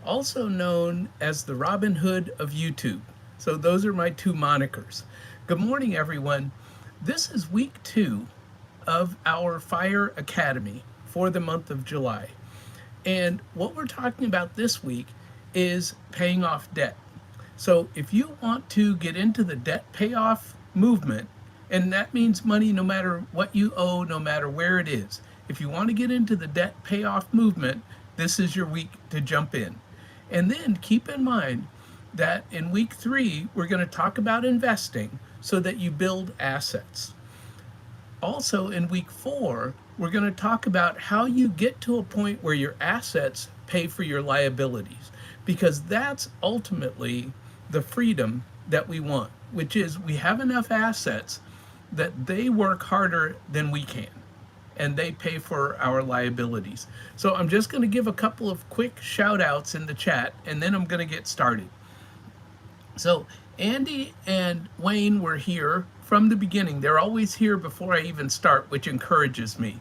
also known as the Robin Hood of YouTube. So those are my two monikers. Good morning, everyone. This is week 2 of our Fire Academy for the month of July. And what we're talking about this week is paying off debt. So if you want to get into the debt payoff movement, and that means money no matter what you owe, no matter where it is. If you want to get into the debt payoff movement, this is your week to jump in. And then keep in mind that in week 3, we're going to talk about investing so that you build assets. Also, in week 4, we're going to talk about how you get to a point where your assets pay for your liabilities, because that's ultimately the freedom that we want, which is we have enough assets that they work harder than we can and they pay for our liabilities. So I'm just going to give a couple of quick shout outs in the chat and then I'm going to get started. So Andy and Wayne were here from the beginning. They're always here before I even start, which encourages me.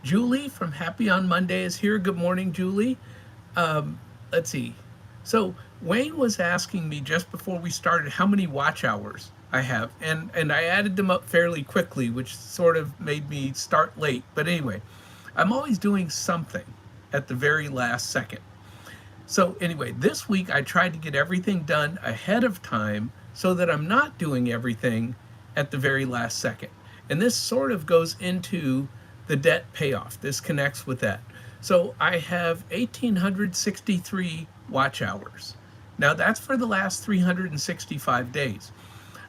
Julie from Happy on Monday is here. Good morning, Julie. Let's see. So Wayne was asking me just before we started how many watch hours I have, and I added them up fairly quickly, which sort of made me start late. But anyway, I'm always doing something at the very last second. So anyway, this week I tried to get everything done ahead of time so that I'm not doing everything at the very last second. And this sort of goes into the debt payoff. This connects with that. So I have 1,863 watch hours. Now that's for the last 365 days.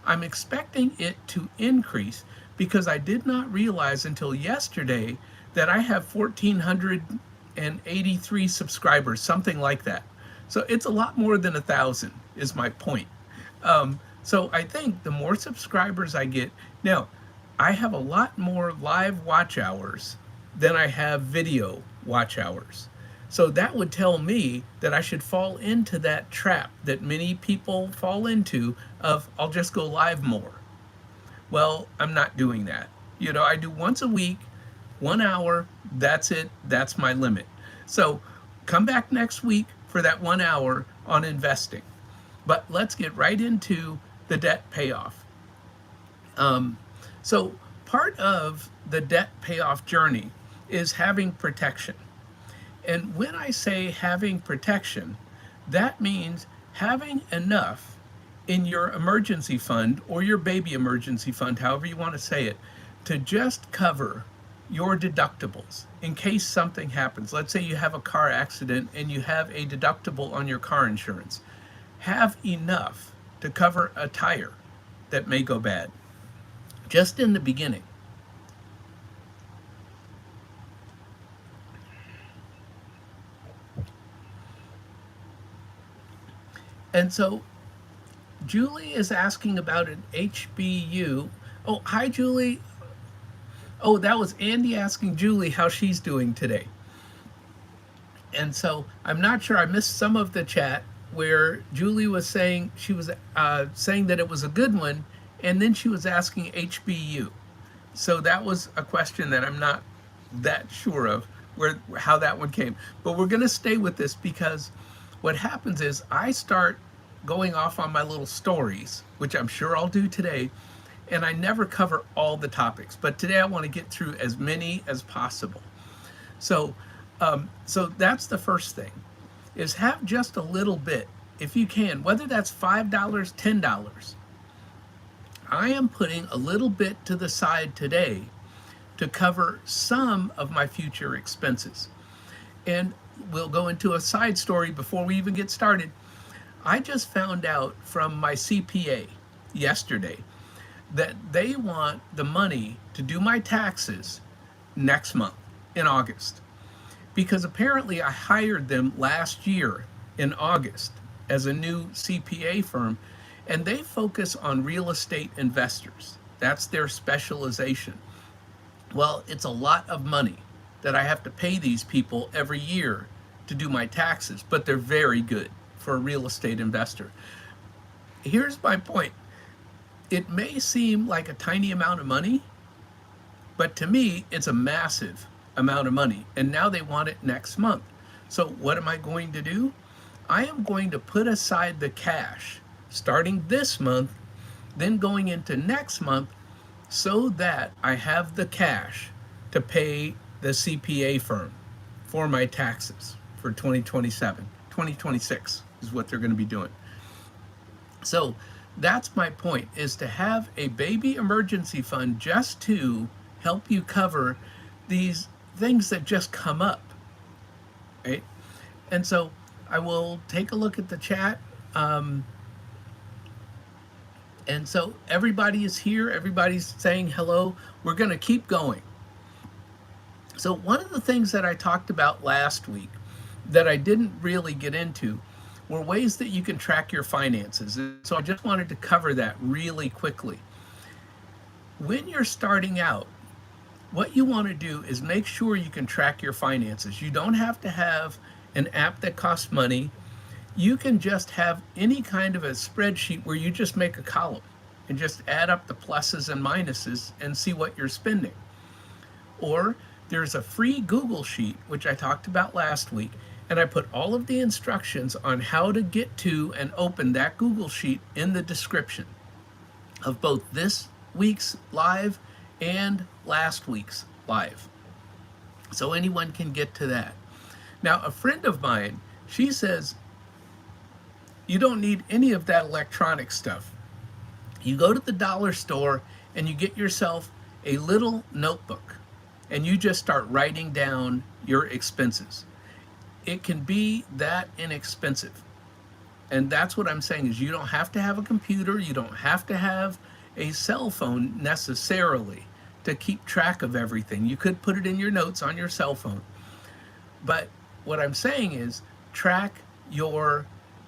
I'm expecting it to increase because I did not realize until yesterday that I have 1,483 subscribers, something like that. So it's a lot more than 1,000 is my point. So I think the more subscribers I get, now I have a lot more live watch hours than I have video watch hours. So that would tell me that I should fall into that trap that many people fall into of I'll just go live more. Well, I'm not doing that. You know, I do once a week, 1 hour, that's it, that's my limit. So come back next week for that 1 hour on investing. But let's get right into the debt payoff. So part of the debt payoff journey is having protection. And when I say having protection, that means having enough in your emergency fund or your baby emergency fund, however you want to say it, to just cover your deductibles in case something happens. Let's say you have a car accident and you have a deductible on your car insurance. Have enough to cover a tire that may go bad, just in the beginning. And so Julie is asking about an HBU. Oh, hi, Julie. Oh, that was Andy asking Julie how she's doing today. And so I'm not sure, I missed some of the chat where Julie was saying she was saying that it was a good one, and then she was asking HBU. So that was a question that I'm not that sure of how that one came. But we're going to stay with this because what happens is I start going off on my little stories, which I'm sure I'll do today, and I never cover all the topics. But today I want to get through as many as possible. So that's the first thing, is have just a little bit, if you can, whether that's $5, $10. I am putting a little bit to the side today to cover some of my future expenses. And we'll go into a side story before we even get started. I just found out from my CPA yesterday that they want the money to do my taxes next month in August. Because apparently I hired them last year in August as a new CPA firm, and they focus on real estate investors. That's their specialization. Well, it's a lot of money that I have to pay these people every year to do my taxes, but they're very good for a real estate investor. Here's my point. It may seem like a tiny amount of money, but to me, it's a massive amount of money. And now they want it next month. So what am I going to do? I am going to put aside the cash starting this month, then going into next month, so that I have the cash to pay the CPA firm for my taxes for 2027. 2026 is what they're going to be doing. So that's my point, is to have a baby emergency fund just to help you cover these things that just come up, right? And so I will take a look at the chat. And so everybody is here. Everybody's saying hello. We're going to keep going. So one of the things that I talked about last week that I didn't really get into were ways that you can track your finances. So I just wanted to cover that really quickly. When you're starting out, what you want to do is make sure you can track your finances. You don't have to have an app that costs money. You can just have any kind of a spreadsheet where you just make a column and just add up the pluses and minuses and see what you're spending. Or there's a free Google sheet, which I talked about last week, and I put all of the instructions on how to get to and open that Google sheet in the description of both this week's live and last week's live. So anyone can get to that. Now, a friend of mine, she says, you don't need any of that electronic stuff. You go to the dollar store and you get yourself a little notebook and you just start writing down your expenses. It can be that inexpensive. And that's what I'm saying, is you don't have to have a computer. You don't have to have a cell phone necessarily to keep track of everything. You could put it in your notes on your cell phone. But what I'm saying is track your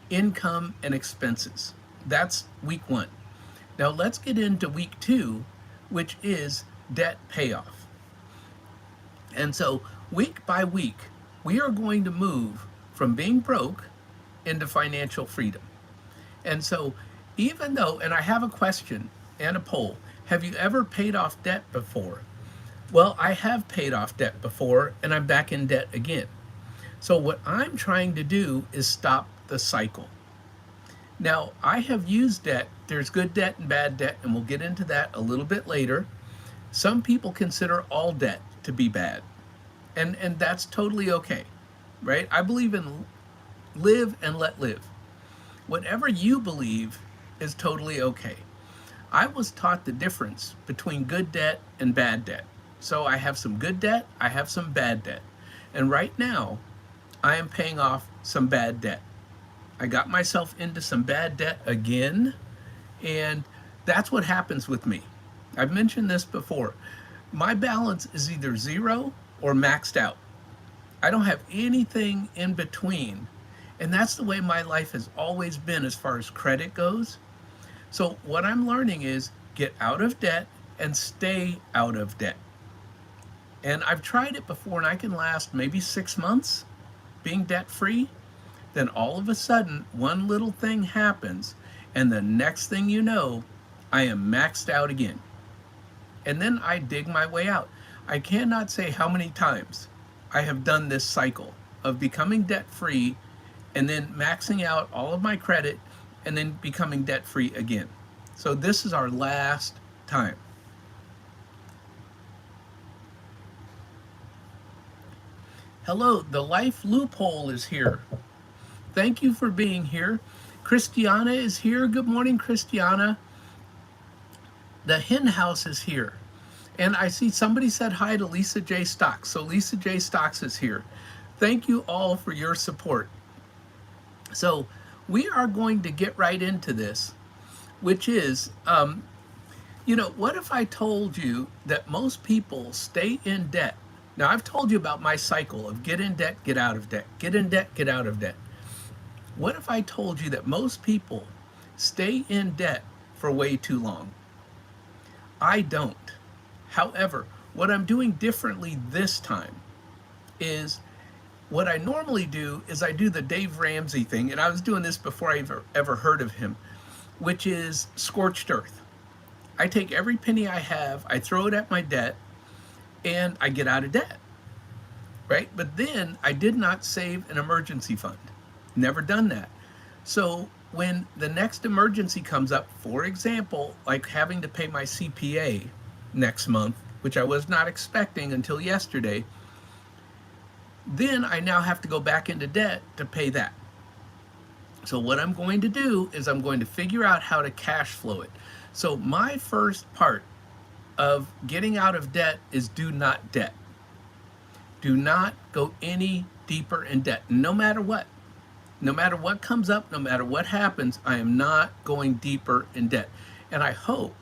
income and expenses. That's week 1. Now let's get into week 2, which is debt payoff. And so week by week, we are going to move from being broke into financial freedom. And so even though, and I have a question and a poll, have you ever paid off debt before? Well, I have paid off debt before and I'm back in debt again. So what I'm trying to do is stop the cycle. Now, I have used debt. There's good debt and bad debt, and we'll get into that a little bit later. Some people consider all debt to be bad, and that's totally okay, right? I believe in live and let live. Whatever you believe is totally okay. I was taught the difference between good debt and bad debt. So I have some good debt, I have some bad debt. And right now, I am paying off some bad debt. I got myself into some bad debt again, and that's what happens with me. I've mentioned this before. My balance is either 0 or maxed out. I don't have anything in between, and that's the way my life has always been as far as credit goes. So what I'm learning is get out of debt and stay out of debt. And I've tried it before, and I can last maybe 6 months being debt free. Then all of a sudden, one little thing happens, and the next thing you know, I am maxed out again. And then I dig my way out. I cannot say how many times I have done this cycle of becoming debt free and then maxing out all of my credit and then becoming debt free again. So this is our last time. Hello, the life loophole is here. Thank you for being here. Christiana is here. Good morning, Christiana. The hen house is here. And I see somebody said hi to Lisa J. Stocks. So Lisa J. Stocks is here. Thank you all for your support. So we are going to get right into this, which is, what if I told you that most people stay in debt? Now, I've told you about my cycle of get in debt, get out of debt, get in debt, get out of debt. What if I told you that most people stay in debt for way too long? I don't. However, what I'm doing differently this time is what I normally do is I do the Dave Ramsey thing, and I was doing this before I ever heard of him, which is scorched earth. I take every penny I have, I throw it at my debt, and I get out of debt. right? But then I did not save an emergency fund. Never done that. So when the next emergency comes up, for example, like having to pay my CPA next month, which I was not expecting until yesterday, then I now have to go back into debt to pay that. So what I'm going to do is I'm going to figure out how to cash flow it. So my first part of getting out of debt is do not debt. Do not go any deeper in debt, no matter what. No matter what comes up, no matter what happens, I am not going deeper in debt. And I hope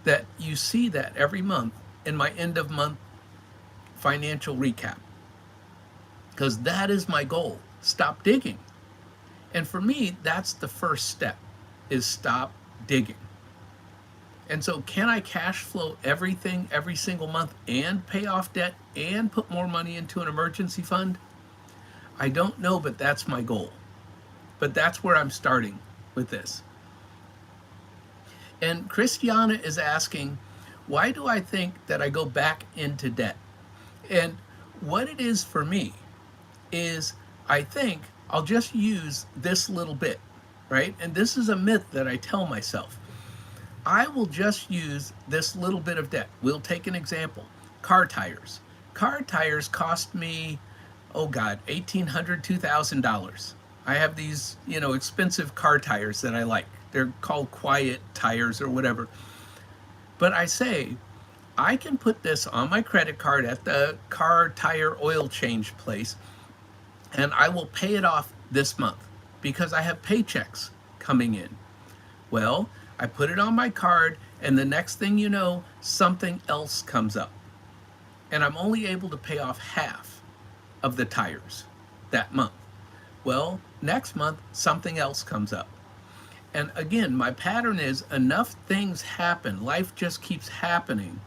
that you see that every month in my end of month financial recap, because that is my goal. Stop digging. And for me, that's the first step, is stop digging. And so can I cash flow everything every single month and pay off debt and put more money into an emergency fund? I don't know, but that's my goal. But that's where I'm starting with this. And Christiana is asking, why do I think that I go back into debt? And what it is for me is I think I'll just use this little bit, right? And this is a myth that I tell myself. I will just use this little bit of debt. We'll take an example. Car tires. Car tires cost me, oh God, $1,800, $2,000. I have these, expensive car tires that I like. They're called quiet tires or whatever. But I say, I can put this on my credit card at the car tire oil change place, and I will pay it off this month because I have paychecks coming in. Well, I put it on my card, and the next thing you know, something else comes up. And I'm only able to pay off half of the tires that month. Well, next month, something else comes up. And again, my pattern is enough things happen, life just keeps happening,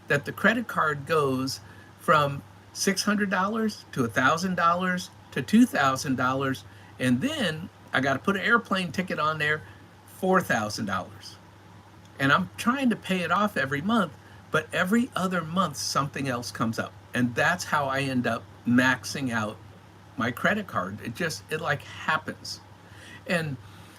that the credit card goes from $600 to $1,000 to $2,000, and then I got to put an airplane ticket on there, $4,000. And I'm trying to pay it off every month, but every other month something else comes up. And that's how I end up maxing out my credit card. It like happens. And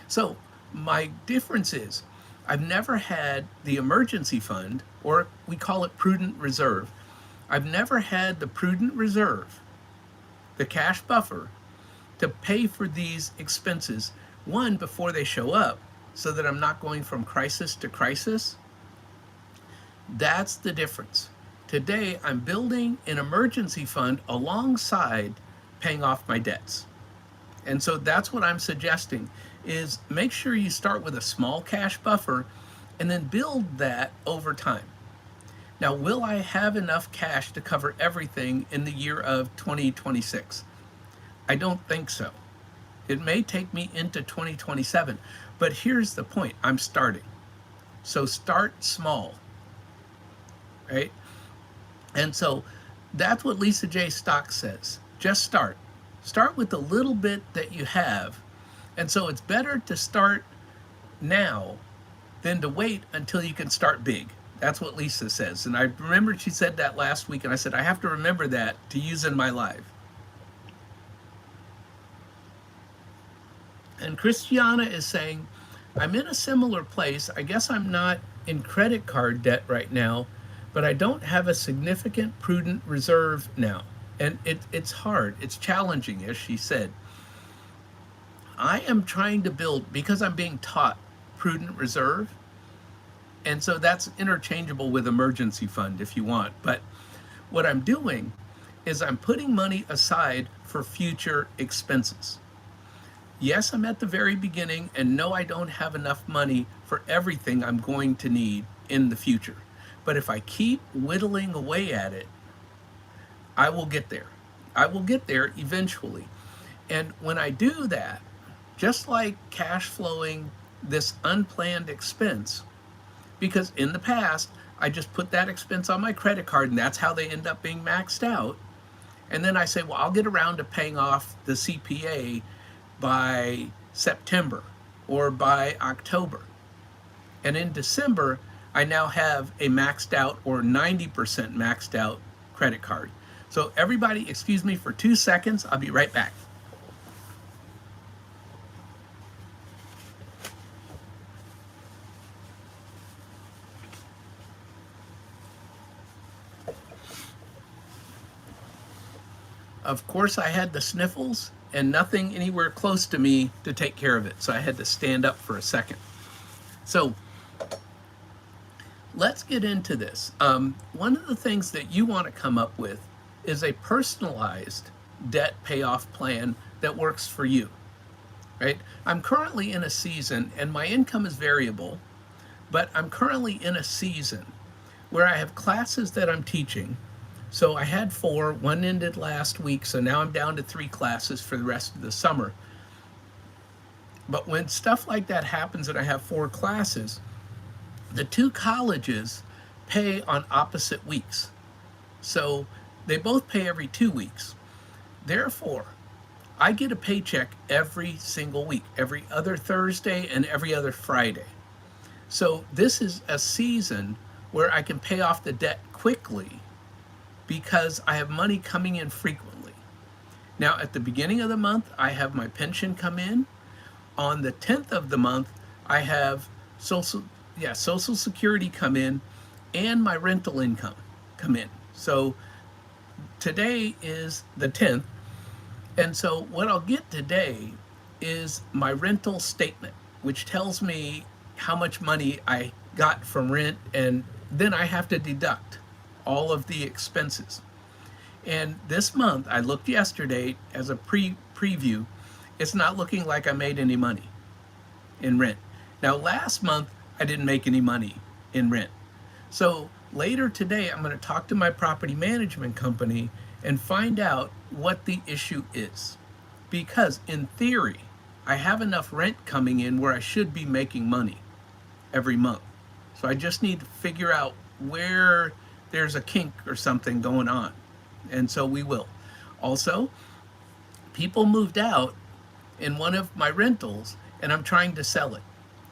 so my difference is I've never had the emergency fund, or we call it prudent reserve. I've never had the prudent reserve, the cash buffer, to pay for these expenses, one, before they show up, so that I'm not going from crisis to crisis. That's the difference. Today, I'm building an emergency fund alongside paying off my debts. And so that's what I'm suggesting, is make sure you start with a small cash buffer and then build that over time. Now, will I have enough cash to cover everything in the year of 2026? I don't think so. It may take me into 2027, but here's the point, I'm starting. So start small, right? And so that's what Lisa J. Stock says. Just start. Start with the little bit that you have. And so it's better to start now than to wait until you can start big. That's what Lisa says. And I remember she said that last week, and I said, I have to remember that to use in my life. And Christiana is saying, I'm in a similar place. I guess I'm not in credit card debt right now, but I don't have a significant prudent reserve now. And it's hard. It's challenging, as she said. I am trying to build, because I'm being taught prudent reserve, and so that's interchangeable with emergency fund if you want. But what I'm doing is I'm putting money aside for future expenses. Yes, I'm at the very beginning, and no, I don't have enough money for everything I'm going to need in the future. But if I keep whittling away at it, I will get there. I will get there eventually. And when I do that, just like cash flowing this unplanned expense, because in the past, I just put that expense on my credit card, and that's how they end up being maxed out. And then I say, well, I'll get around to paying off the CPA by September or by October. And in December, I now have a maxed out or 90% maxed out credit card. So everybody, excuse me for 2 seconds. I'll be right back. Of course, I had the sniffles and nothing anywhere close to me to take care of it. So I had to stand up for a second. So let's get into this. One of the things that you want to come up with is a personalized debt payoff plan that works for you, right? I'm currently in a season, and my income is variable, but I'm currently in a season where I have classes that I'm teaching. So I had 4, one ended last week, so now I'm down to 3 classes for the rest of the summer. But when stuff like that happens and I have 4 classes, the 2 colleges pay on opposite weeks. So they both pay every 2 weeks. Therefore, I get a paycheck every single week, every other Thursday and every other Friday. So this is a season where I can pay off the debt quickly because I have money coming in frequently. Now, at the beginning of the month, I have my pension come in. On the 10th of the month, I have Social Security come in and my rental income come in. So today is the 10th. And so what I'll get today is my rental statement, which tells me how much money I got from rent, and then I have to deduct all of the expenses. And this month, I looked yesterday as a preview, it's not looking like I made any money in rent. Now, last month, I didn't make any money in rent. So later today, I'm going to talk to my property management company and find out what the issue is. Because in theory, I have enough rent coming in where I should be making money every month. So I just need to figure out where there's a kink or something going on. And so we will. Also, people moved out in one of my rentals and I'm trying to sell it.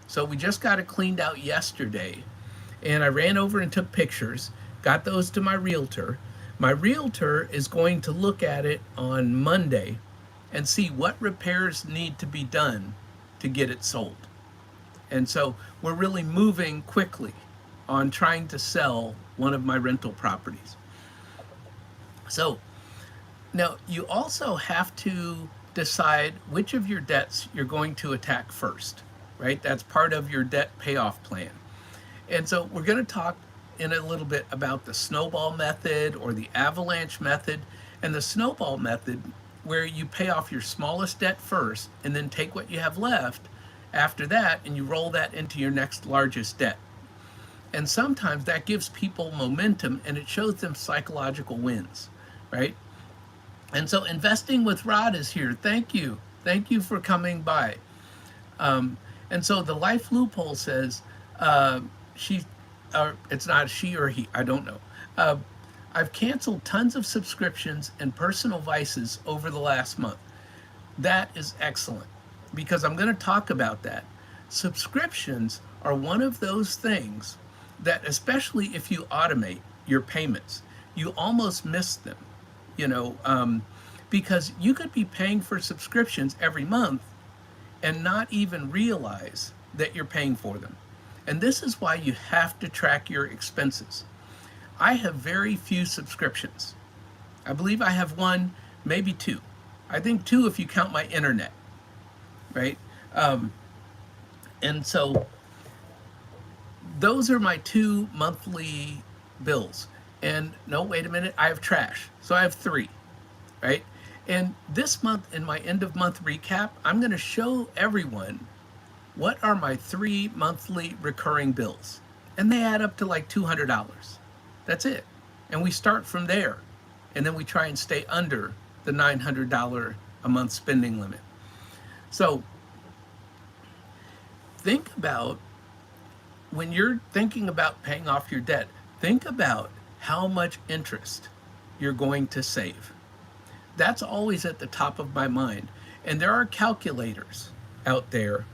So we just got it cleaned out yesterday, and I ran over and took pictures, got those to my realtor. My realtor is going to look at it on Monday and see what repairs need to be done to get it sold. And so we're really moving quickly on trying to sell one of my rental properties. So now you also have to decide which of your debts you're going to attack first, right? That's part of your debt payoff plan. And so we're going to talk in a little bit about the Snowball method or the Avalanche method. And the Snowball method, where you pay off your smallest debt first and then take what you have left after that and you roll that into your next largest debt. And sometimes that gives people momentum and it shows them psychological wins, right? And so Investing with Rod is here. Thank you. Thank you for coming by. And so the Life Loophole says, it's not she or he, I don't know. I've canceled tons of subscriptions and personal vices over the last month. That is excellent, because I'm going to talk about that. Subscriptions are one of those things that, especially if you automate your payments, you almost miss them, because you could be paying for subscriptions every month and not even realize that you're paying for them. And this is why you have to track your expenses. I have very few subscriptions. I believe I have 1, maybe 2. I think 2 if you count my internet, right? And so those are my 2 monthly bills. And no, wait a minute, I have trash. So I have 3, right? And this month, in my end of month recap, I'm going to show everyone what are my 3 monthly recurring bills. And they add up to like $200. That's it. And we start from there. And then we try and stay under the $900 a month spending limit. So think about, when you're thinking about paying off your debt, think about how much interest you're going to save. That's always at the top of my mind. And there are calculators out there.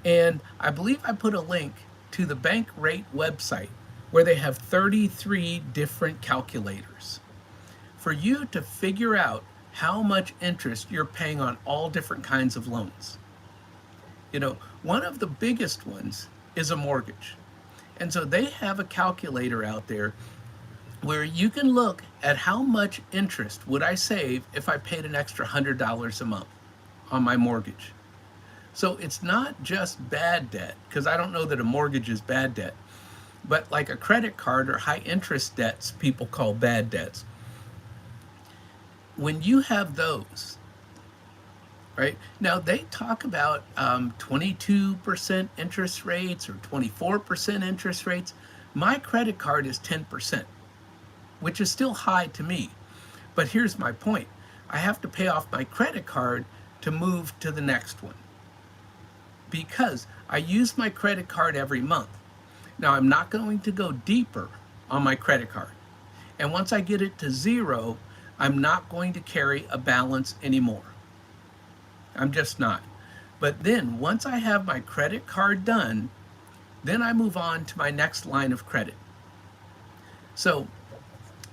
And I believe I put a link to the bank rate website where they have 33 different calculators for you to figure out how much interest you're paying on all different kinds of loans. You know, one of the biggest ones is a mortgage. And so they have a calculator out there where you can look at how much interest would I save if I paid an extra $100 a month on my mortgage. So it's not just bad debt, because I don't know that a mortgage is bad debt, but like a credit card or high interest debts, people call bad debts. When you have those, right? Now they talk about 22% interest rates or 24% interest rates. My credit card is 10%, which is still high to me. But here's my point. I have to pay off my credit card to move to the next one, because I use my credit card every month. Now I'm not going to go deeper on my credit card. And once I get it to zero, I'm not going to carry a balance anymore. I'm just not. But then once I have my credit card done, then I move on to my next line of credit. So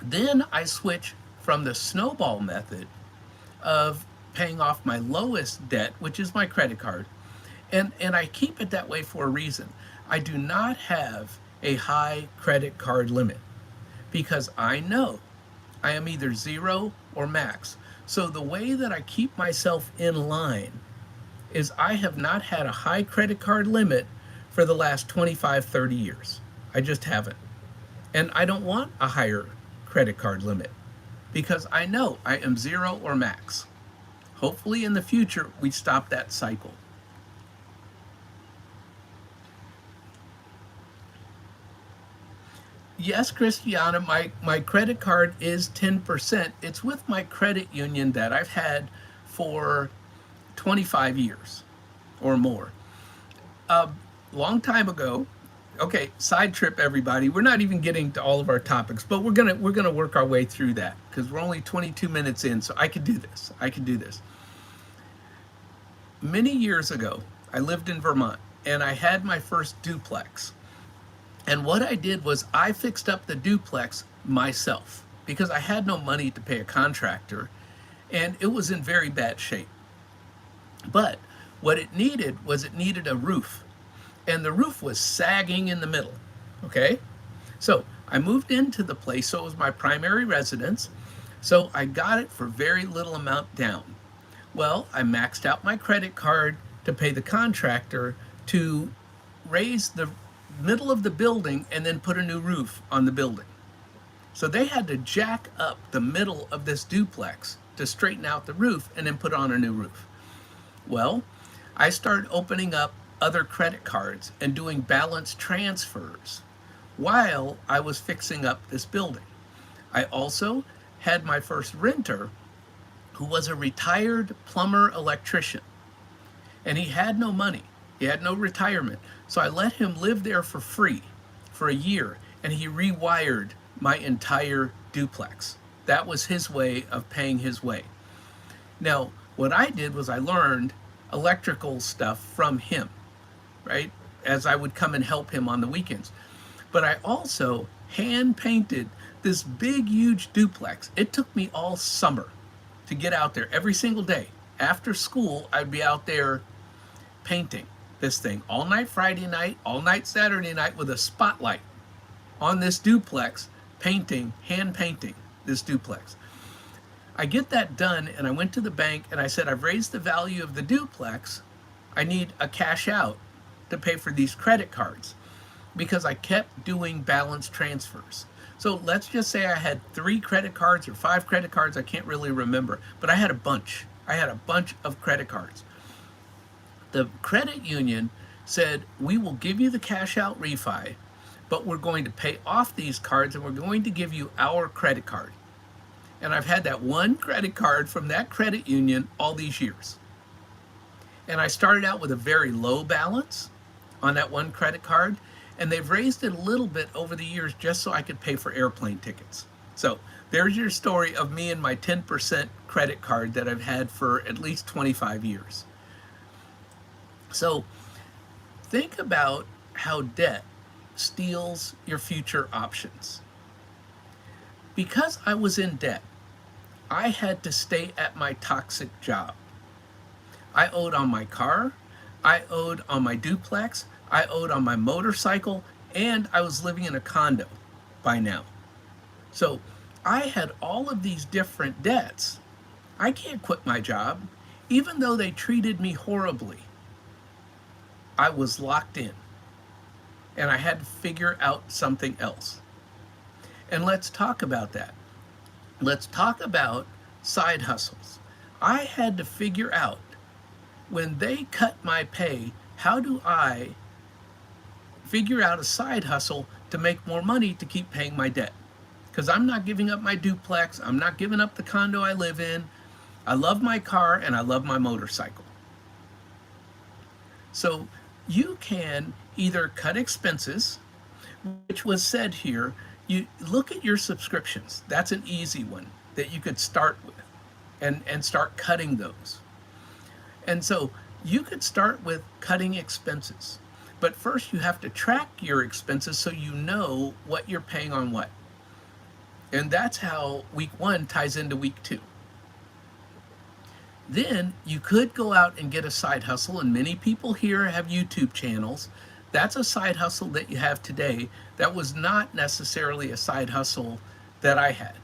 then I switch from the snowball method of paying off my lowest debt, which is my credit card. And I keep it that way for a reason. I do not have a high credit card limit because I know I am either zero or max. So the way that I keep myself in line is I have not had a high credit card limit for the last 25, 30 years. I just haven't. And I don't want a higher credit card limit because I know I am zero or max. Hopefully in the future, we stop that cycle. Yes, Christiana, my credit card is 10%. It's with my credit union that I've had for 25 years or more. A long time ago, okay, side trip everybody. We're not even getting to all of our topics, but we're gonna work our way through that because we're only 22 minutes in, so I can do this. I can do this. Many years ago, I lived in Vermont and I had my first duplex. And what I did was I fixed up the duplex myself because I had no money to pay a contractor and it was in very bad shape. But what it needed a roof, and the roof was sagging in the middle, okay? So I moved into the place, so it was my primary residence. So I got it for very little amount down. Well, I maxed out my credit card to pay the contractor to raise the middle of the building and then put a new roof on the building. So they had to jack up the middle of this duplex to straighten out the roof and then put on a new roof. Well, I started opening up other credit cards and doing balance transfers while I was fixing up this building. I also had my first renter who was a retired plumber electrician, and he had no money. He had no retirement. So I let him live there for free for a year, and he rewired my entire duplex. That was his way of paying his way. Now, what I did was I learned electrical stuff from him, right? As I would come and help him on the weekends. But I also hand painted this big, huge duplex. It took me all summer to get out there every single day. After school, I'd be out there painting this thing all night Friday night, all night Saturday night with a spotlight on this duplex, painting, hand painting this duplex. I get that done and I went to the bank and I said, I've raised the value of the duplex. I need a cash out to pay for these credit cards because I kept doing balance transfers. So let's just say I had 3 credit cards or 5 credit cards. I can't really remember, but I had a bunch. I had a bunch of credit cards. The credit union said, we will give you the cash out refi, but we're going to pay off these cards and we're going to give you our credit card. And I've had that one credit card from that credit union all these years. And I started out with a very low balance on that one credit card, and they've raised it a little bit over the years just so I could pay for airplane tickets. So there's your story of me and my 10% credit card that I've had for at least 25 years. So think about how debt steals your future options. Because I was in debt, I had to stay at my toxic job. I owed on my car, I owed on my duplex, I owed on my motorcycle, and I was living in a condo by now. So I had all of these different debts. I can't quit my job. Even though they treated me horribly, I was locked in and I had to figure out something else. And let's talk about that. Let's talk about side hustles. I had to figure out, when they cut my pay, how do I figure out a side hustle to make more money to keep paying my debt? Because I'm not giving up my duplex. I'm not giving up the condo I live in. I love my car and I love my motorcycle. So you can either cut expenses, which was said here. You look at your subscriptions. That's an easy one that you could start with and start cutting those. And so you could start with cutting expenses. But first you have to track your expenses so you know what you're paying on what. And that's how week 1 ties into week 2. Then you could go out and get a side hustle, and many people here have YouTube channels. That's a side hustle that you have today. That was not necessarily a side hustle that I had.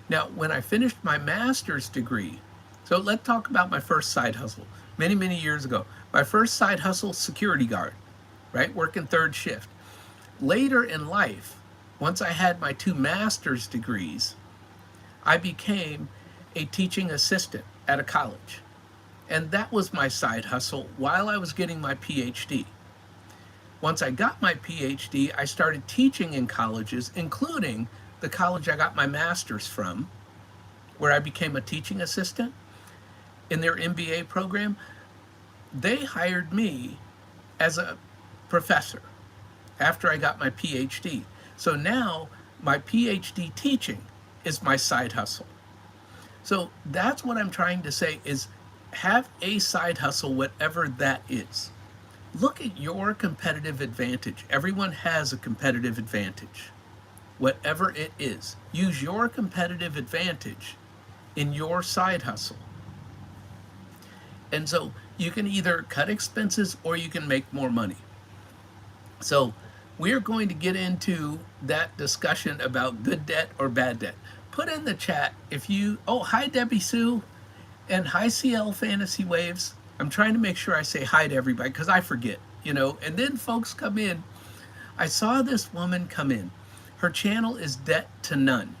Now, when I finished my master's degree, so let's talk about my first side hustle. Many, many years ago, my first side hustle, security guard, right? Working third shift. Later in life, once I had my 2 master's degrees, I became a teaching assistant at a college. And that was my side hustle while I was getting my PhD. Once I got my PhD, I started teaching in colleges, including the college I got my master's from, where I became a teaching assistant in their MBA program. They hired me as a professor after I got my PhD. So now my PhD teaching is my side hustle. So that's what I'm trying to say, is have a side hustle, whatever that is. Look at your competitive advantage. Everyone has a competitive advantage. Whatever it is, use your competitive advantage in your side hustle. And so you can either cut expenses or you can make more money. So we're going to get into that discussion about good debt or bad debt. Put in the chat if you, oh, hi Debbie Sue, and hi CL Fantasy Waves. I'm trying to make sure I say hi to everybody because I forget, and then folks come in. I saw this woman come in. Her channel is Debt to None.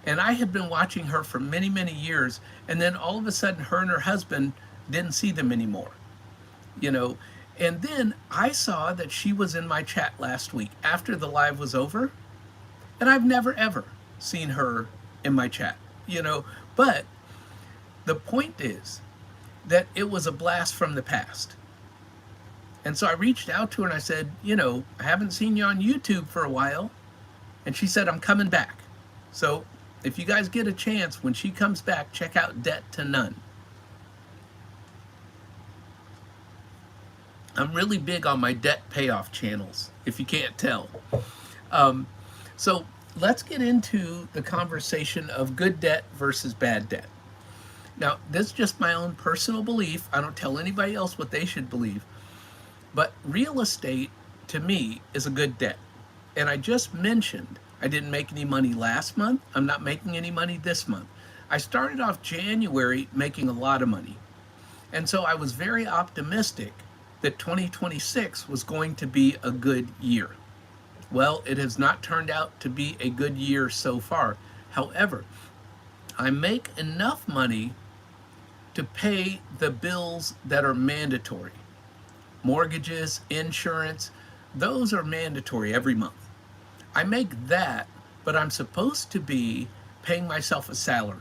And I had been watching her for many, many years. And then all of a sudden, her and her husband didn't see them anymore, And then I saw that she was in my chat last week after the live was over. And I've never, ever seen her in my chat, But the point is that it was a blast from the past. And so I reached out to her and I said, I haven't seen you on YouTube for a while. And she said, I'm coming back. So if you guys get a chance, when she comes back, check out Debt to None. I'm really big on my debt payoff channels, if you can't tell. So let's get into the conversation of good debt versus bad debt. Now, this is just my own personal belief. I don't tell anybody else what they should believe. But real estate, to me, is a good debt. And I just mentioned I didn't make any money last month. I'm not making any money this month. I started off January making a lot of money. And so I was very optimistic that 2026 was going to be a good year. Well, it has not turned out to be a good year so far. However, I make enough money to pay the bills that are mandatory. Mortgages, insurance, those are mandatory every month. I make that, but I'm supposed to be paying myself a salary.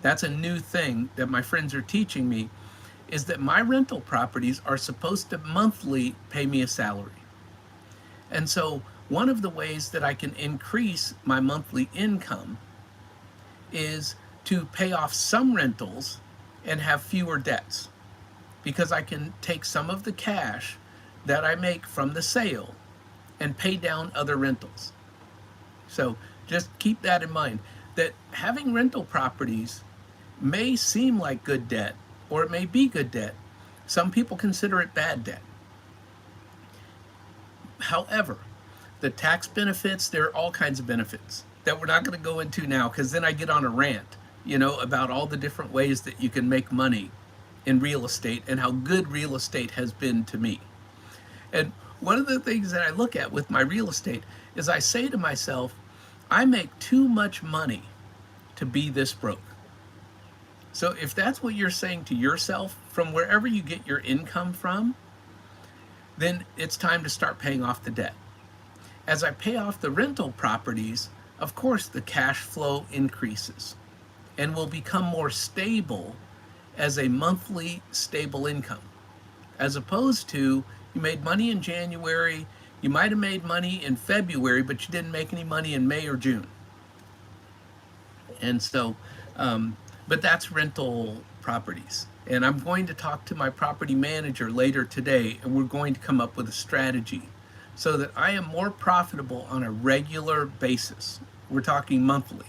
That's a new thing that my friends are teaching me, is that my rental properties are supposed to monthly pay me a salary. And so one of the ways that I can increase my monthly income is to pay off some rentals and have fewer debts, because I can take some of the cash that I make from the sale and pay down other rentals. So just keep that in mind. that having rental properties may seem like good debt, or it may be good debt. Some people consider it bad debt. However, the tax benefits, there are all kinds of benefits that we're not going to go into now, because then I get on a rant, about all the different ways that you can make money in real estate and how good real estate has been to me. And one of the things that I look at with my real estate is I say to myself, I make too much money to be this broke. So if that's what you're saying to yourself from wherever you get your income from, then it's time to start paying off the debt. As I pay off the rental properties, of course the cash flow increases and will become more stable as a monthly stable income. As opposed to, you made money in January, you might have made money in February, but you didn't make any money in May or June. And so, but that's rental properties. And I'm going to talk to my property manager later today, and we're going to come up with a strategy so that I am more profitable on a regular basis. We're talking monthly.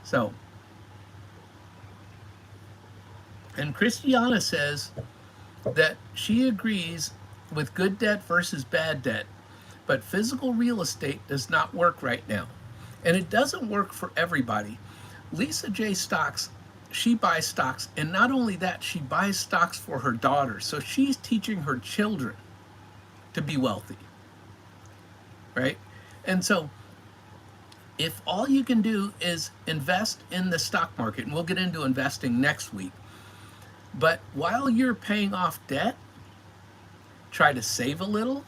So, and Christiana says that she agrees with good debt versus bad debt, but physical real estate does not work right now. And it doesn't work for everybody. Lisa J. Stocks, she buys stocks, and not only that, she buys stocks for her daughters. So she's teaching her children to be wealthy, right? And so if all you can do is invest in the stock market, and we'll get into investing next week, but while you're paying off debt, try to save a little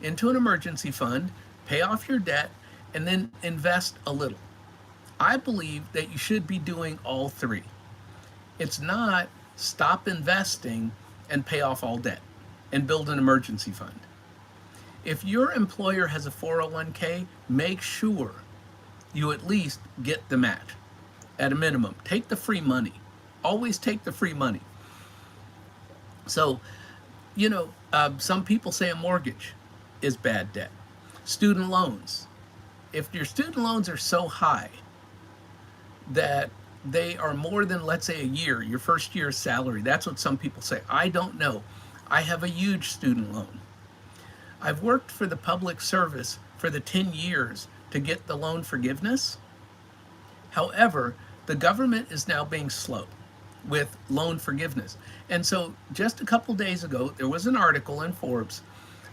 into an emergency fund, pay off your debt, and then invest a little. I believe that you should be doing all three. It's not stop investing and pay off all debt and build an emergency fund. If your employer has a 401k, make sure you at least get the match at a minimum. Take the free money. Always take the free money. So, some people say a mortgage is bad debt. Student loans. If your student loans are so high that they are more than, let's say, a year, your first year's salary, that's what some people say. I don't know. I have a huge student loan. I've worked for the public service for the 10 years to get the loan forgiveness. However, the government is now being slow with loan forgiveness. And so just a couple days ago, there was an article in Forbes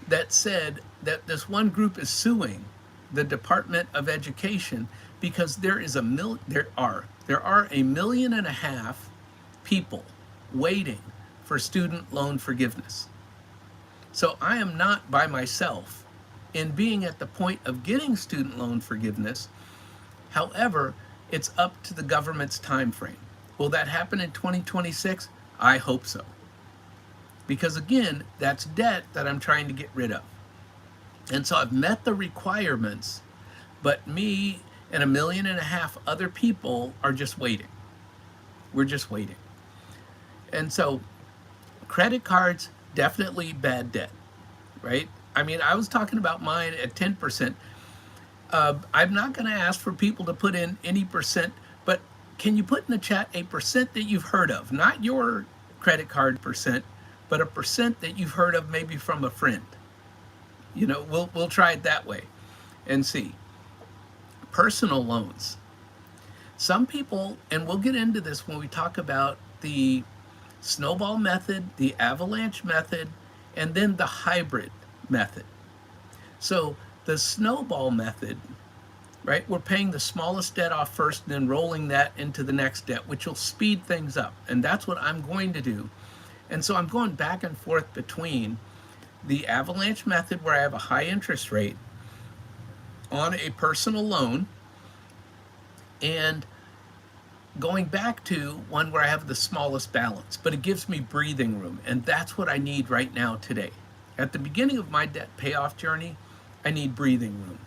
that said that this one group is suing the Department of Education because there are 1.5 million people waiting for student loan forgiveness. So I am not by myself in being at the point of getting student loan forgiveness. However, it's up to the government's time frame. Will that happen in 2026? I hope so. Because again, that's debt that I'm trying to get rid of. And so I've met the requirements, but me and 1.5 million other people are just waiting. We're just waiting. And so credit cards, definitely bad debt, right? I mean, I was talking about mine at 10%. I'm not going to ask for people to put in any percent, but can you put in the chat a percent that you've heard of? Not your credit card percent, but a percent that you've heard of maybe from a friend. We'll try it that way and see. Personal loans. Some people, and we'll get into this when we talk about the Snowball method, the Avalanche method, and then the hybrid method. So the Snowball method, right? We're paying the smallest debt off first and then rolling that into the next debt, which will speed things up. And that's what I'm going to do. And so I'm going back and forth between the Avalanche method, where I have a high interest rate on a personal loan, and going back to one where I have the smallest balance, but it gives me breathing room. And that's what I need right now today. At the beginning of my debt payoff journey, I need breathing room.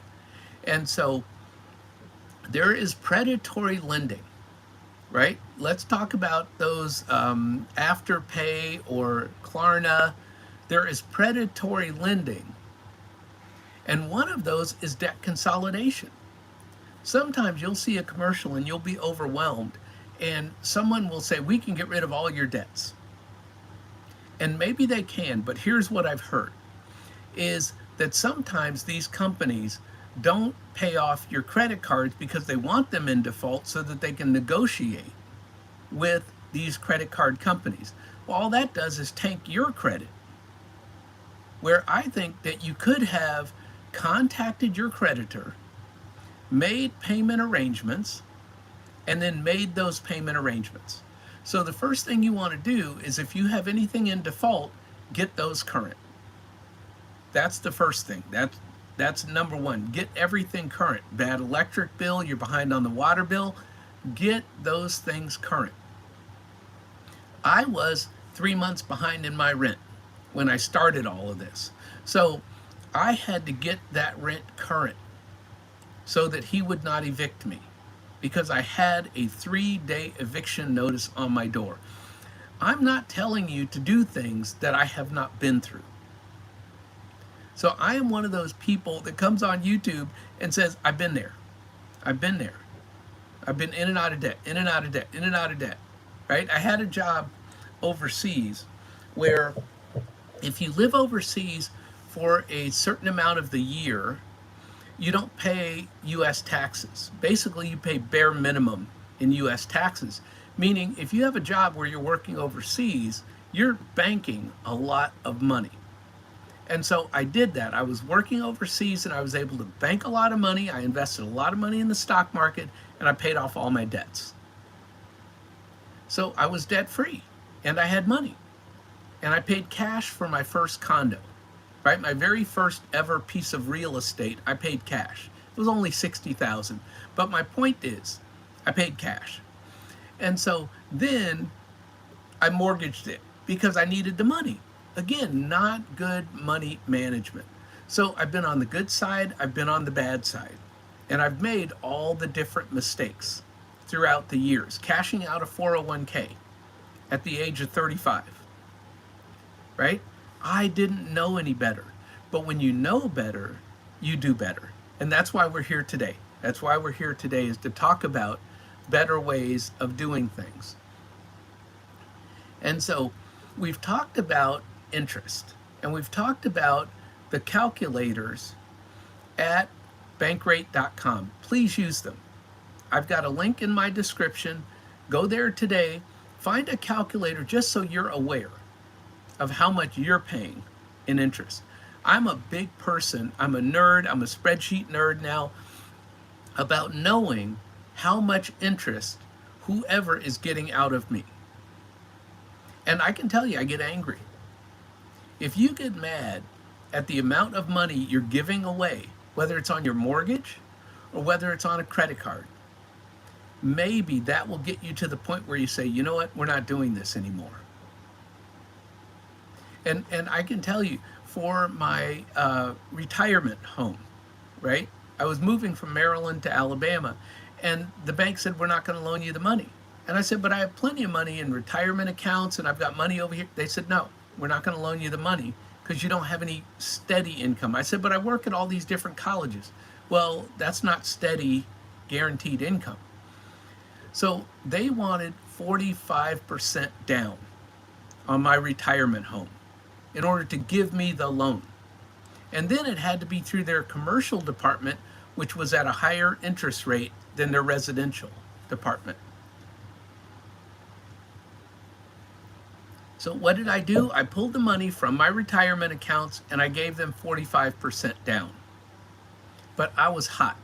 And so there is predatory lending, right? Let's talk about those Afterpay or Klarna. There is predatory lending. And one of those is debt consolidation. Sometimes you'll see a commercial and you'll be overwhelmed, and someone will say, we can get rid of all your debts. And maybe they can, but here's what I've heard is that sometimes these companies don't pay off your credit cards because they want them in default so that they can negotiate with these credit card companies. Well, all that does is tank your credit. Where I think that you could have contacted your creditor, made payment arrangements, and then made those payment arrangements. So the first thing you want to do is, if you have anything in default, get those current. That's the first thing. That's number one. Get everything current. Bad electric bill, you're behind on the water bill, get those things current. I was 3 months behind in my rent when I started all of this. So I had to get that rent current so that he would not evict me, because I had a 3-day eviction notice on my door. I'm not telling you to do things that I have not been through. So I am one of those people that comes on YouTube and says, I've been there. I've been there. I've been in and out of debt, in and out of debt, in and out of debt, right? I had a job overseas where if you live overseas for a certain amount of the year, you don't pay U.S. taxes. Basically, you pay bare minimum in U.S. taxes, meaning if you have a job where you're working overseas, you're banking a lot of money. And so I did that. I was working overseas and I was able to bank a lot of money. I invested a lot of money in the stock market and I paid off all my debts. So I was debt free and I had money. And I paid cash for my first condo, right? My very first ever piece of real estate, I paid cash. It was only $60,000. But my point is, I paid cash. And so then I mortgaged it because I needed the money. Again, not good money management. So I've been on the good side, I've been on the bad side. And I've made all the different mistakes throughout the years. Cashing out a 401k at the age of 35. Right? I didn't know any better. But when you know better, you do better. And that's why we're here today. That's why we're here today, is to talk about better ways of doing things. And so we've talked about interest, and we've talked about the calculators at bankrate.com. Please use them. I've got a link in my description. Go there today, find a calculator just so you're aware of how much you're paying in interest. I'm a big person, I'm a nerd, I'm a spreadsheet nerd now, about knowing how much interest whoever is getting out of me. And I can tell you, I get angry. If you get mad at the amount of money you're giving away, whether it's on your mortgage or whether it's on a credit card, maybe that will get you to the point where you say, you know what, we're not doing this anymore. And I can tell you, for my retirement home, right? I was moving from Maryland to Alabama, and the bank said, we're not going to loan you the money. And I said, but I have plenty of money in retirement accounts, and I've got money over here. They said, no, we're not going to loan you the money because you don't have any steady income. I said, but I work at all these different colleges. Well, that's not steady, guaranteed income. So they wanted 45% down on my retirement home in order to give me the loan. And then it had to be through their commercial department, which was at a higher interest rate than their residential department. So what did I do? I pulled the money from my retirement accounts and I gave them 45% down. But I was hot,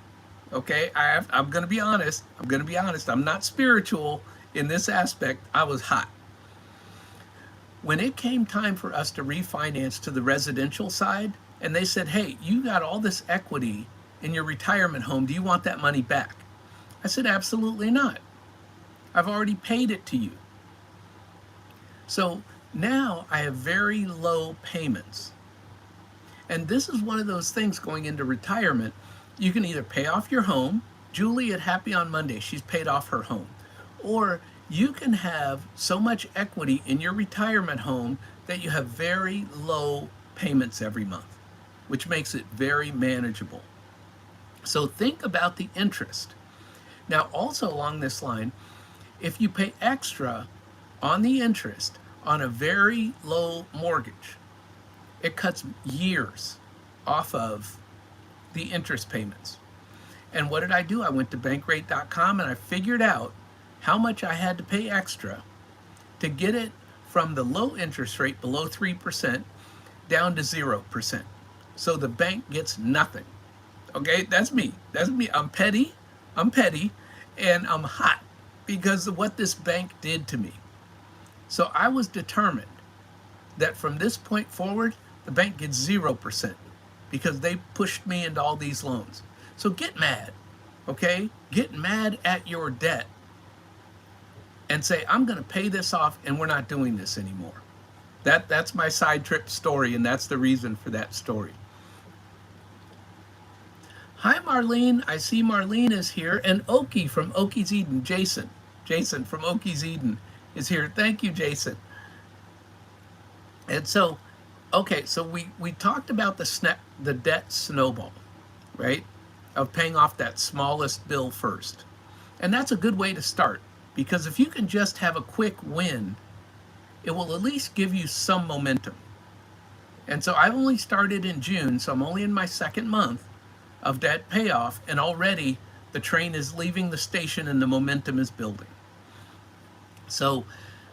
okay? I'm gonna be honest. I'm not spiritual in this aspect. I was hot. When it came time for us to refinance to the residential side, and they said, hey, you got all this equity in your retirement home, do you want that money back? I said, absolutely not. I've already paid it to you. So now I have very low payments. And this is one of those things going into retirement. You can either pay off your home. Julie at Happy on Monday, she's paid off her home. Or you can have so much equity in your retirement home that you have very low payments every month, which makes it very manageable. So think about the interest. Now, also along this line, if you pay extra on the interest on a very low mortgage, it cuts years off of the interest payments. And what did I do? I went to bankrate.com and I figured out how much I had to pay extra to get it from the low interest rate below 3% down to 0%. So the bank gets nothing. Okay, that's me. That's me. I'm petty. And I'm hot because of what this bank did to me. So I was determined that from this point forward, the bank gets 0% because they pushed me into all these loans. So get mad, okay? Get mad at your debt and say, I'm going to pay this off and we're not doing this anymore. That's my side trip story, and that's the reason for that story. Hi, Marlene. I see Marlene is here, and Okie from Okie's Eden, Jason from Okie's Eden is here. Thank you, Jason. And so, okay, so we talked about the debt snowball, right? Of paying off that smallest bill first. And that's a good way to start, because if you can just have a quick win, it will at least give you some momentum. And so I've only started in June, so I'm only in my second month of debt payoff, and already the train is leaving the station and the momentum is building. So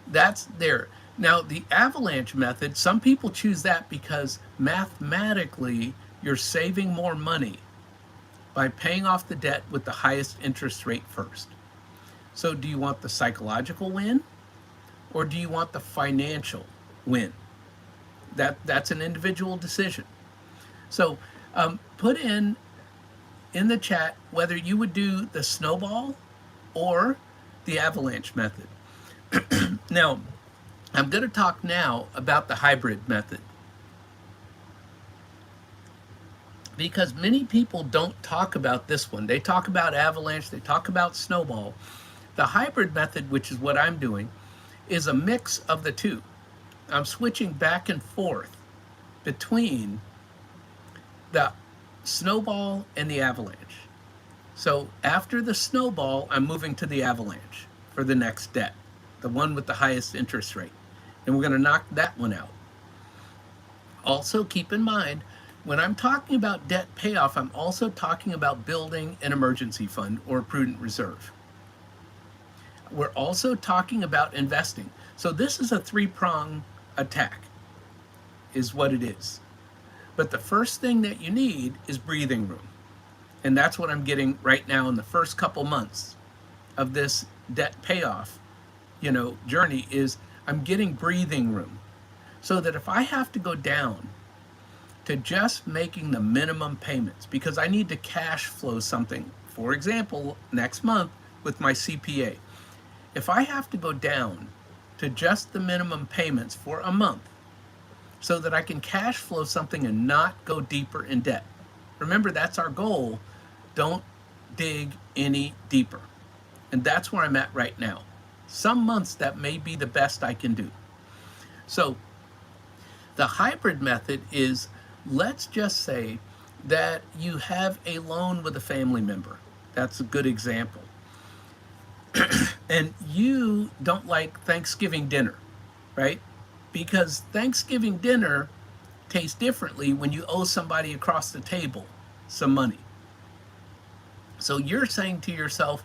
that's there. Now, the Avalanche method, some people choose that because mathematically you're saving more money by paying off the debt with the highest interest rate first. So do you want the psychological win, or do you want the financial win? That's an individual decision. So put in the chat whether you would do the snowball or the avalanche method. Now, I'm going to talk now about the hybrid method, because many people don't talk about this one. They talk about avalanche, they talk about snowball. The hybrid method, which is what I'm doing, is a mix of the two. I'm switching back and forth between the snowball and the avalanche. So after the snowball, I'm moving to the avalanche for the next debt, the one with the highest interest rate. And we're going to knock that one out. Also, keep in mind, when I'm talking about debt payoff, I'm also talking about building an emergency fund or a prudent reserve. We're also talking about investing. So this is a three-prong attack, is what it is. But the first thing that you need is breathing room. And that's what I'm getting right now in the first couple months of this debt payoff, journey, is I'm getting breathing room. So that if I have to go down to just making the minimum payments, because I need to cash flow something, for example, next month with my CPA, if I have to go down to just the minimum payments for a month so that I can cash flow something and not go deeper in debt. Remember, that's our goal. Don't dig any deeper. And that's where I'm at right now. Some months that may be the best I can do. So the hybrid method is, let's just say that you have a loan with a family member. That's a good example. And you don't like Thanksgiving dinner, right? Because Thanksgiving dinner tastes differently when you owe somebody across the table some money. So you're saying to yourself,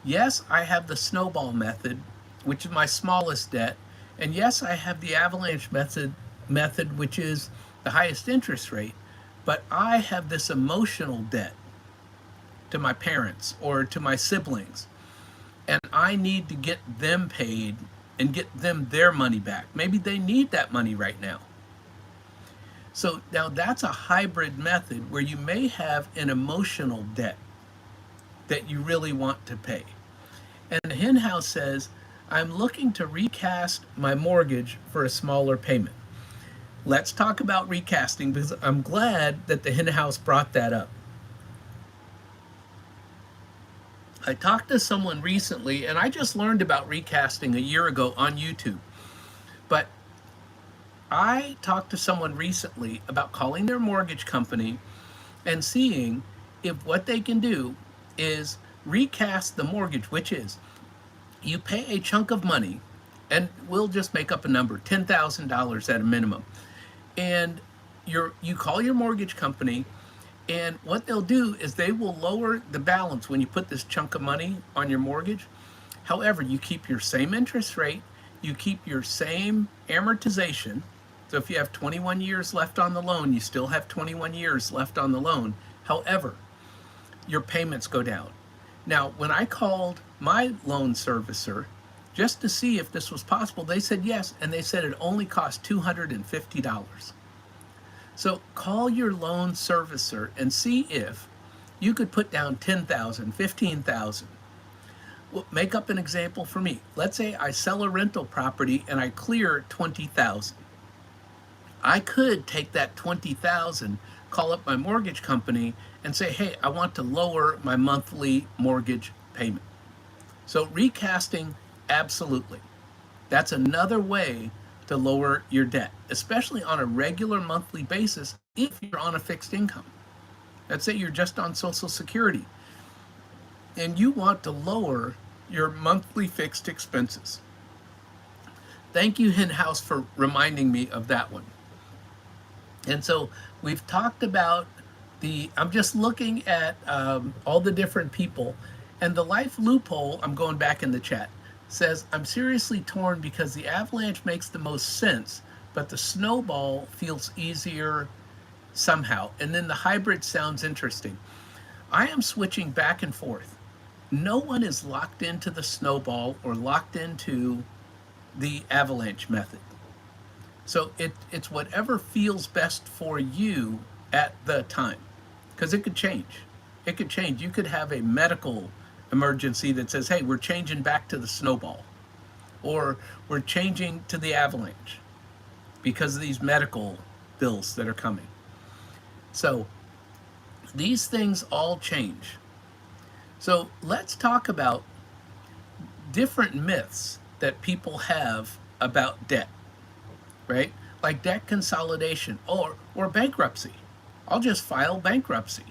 yes, I have the snowball method, which is my smallest debt, and yes, I have the avalanche method, which is the highest interest rate, but I have this emotional debt to my parents or to my siblings, and I need to get them paid and get them their money back. Maybe they need that money right now. So now that's a hybrid method where you may have an emotional debt that you really want to pay. And the hen house says, I'm looking to recast my mortgage for a smaller payment. Let's talk about recasting, because I'm glad that the hen house brought that up. I talked to someone recently, and I just learned about recasting a year ago on YouTube. But I talked to someone recently about calling their mortgage company and seeing if what they can do is recast the mortgage, which is you pay a chunk of money, and we'll just make up a number, $10,000 at a minimum. And you call your mortgage company, and what they'll do is they will lower the balance when you put this chunk of money on your mortgage. However, you keep your same interest rate, you keep your same amortization. So if you have 21 years left on the loan, you still have 21 years left on the loan. However, your payments go down. Now, when I called my loan servicer just to see if this was possible, they said yes, and they said it only cost $250. So call your loan servicer and see if you could put down $10,000, $15,000. Well, make up an example for me. Let's say I sell a rental property and I clear $20,000. I could take that $20,000, call up my mortgage company and say, hey, I want to lower my monthly mortgage payment. So recasting, absolutely. That's another way to lower your debt, especially on a regular monthly basis if you're on a fixed income. Let's say you're just on Social Security and you want to lower your monthly fixed expenses. Thank you, Henhouse, for reminding me of that one. And so we've talked about I'm just looking at all the different people, and the life loophole, I'm going back in the chat, says, I'm seriously torn because the Avalanche makes the most sense, but the Snowball feels easier somehow. And then the hybrid sounds interesting. I am switching back and forth. No one is locked into the Snowball or locked into the Avalanche method. So it's whatever feels best for you at the time, because it could change. It could change. You could have a medical emergency that says, hey, we're changing back to the Snowball, or we're changing to the Avalanche because of these medical bills that are coming. So these things all change. So let's talk about different myths that people have about debt, right? Like debt consolidation or bankruptcy. I'll just file bankruptcy,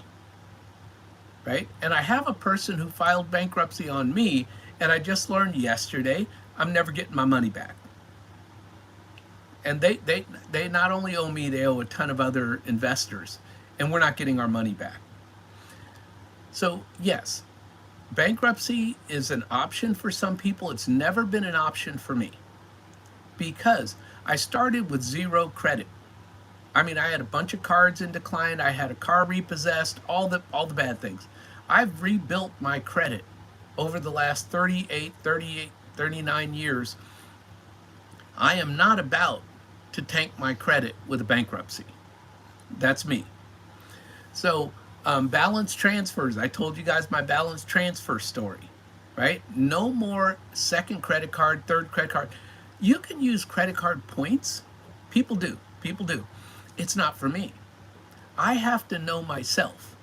right? And I have a person who filed bankruptcy on me, and I just learned yesterday I'm never getting my money back. And they not only owe me, they owe a ton of other investors, and we're not getting our money back. So yes, bankruptcy is an option for some people. It's never been an option for me because I started with zero credit. I mean, I had a bunch of cards in decline. I had a car repossessed, all the bad things. I've rebuilt my credit over the last 39 years. I am not about to tank my credit with a bankruptcy. That's me. So balance transfers. I told you guys my balance transfer story, right? No more second credit card, third credit card. You can use credit card points. People do. It's not for me. I have to know myself.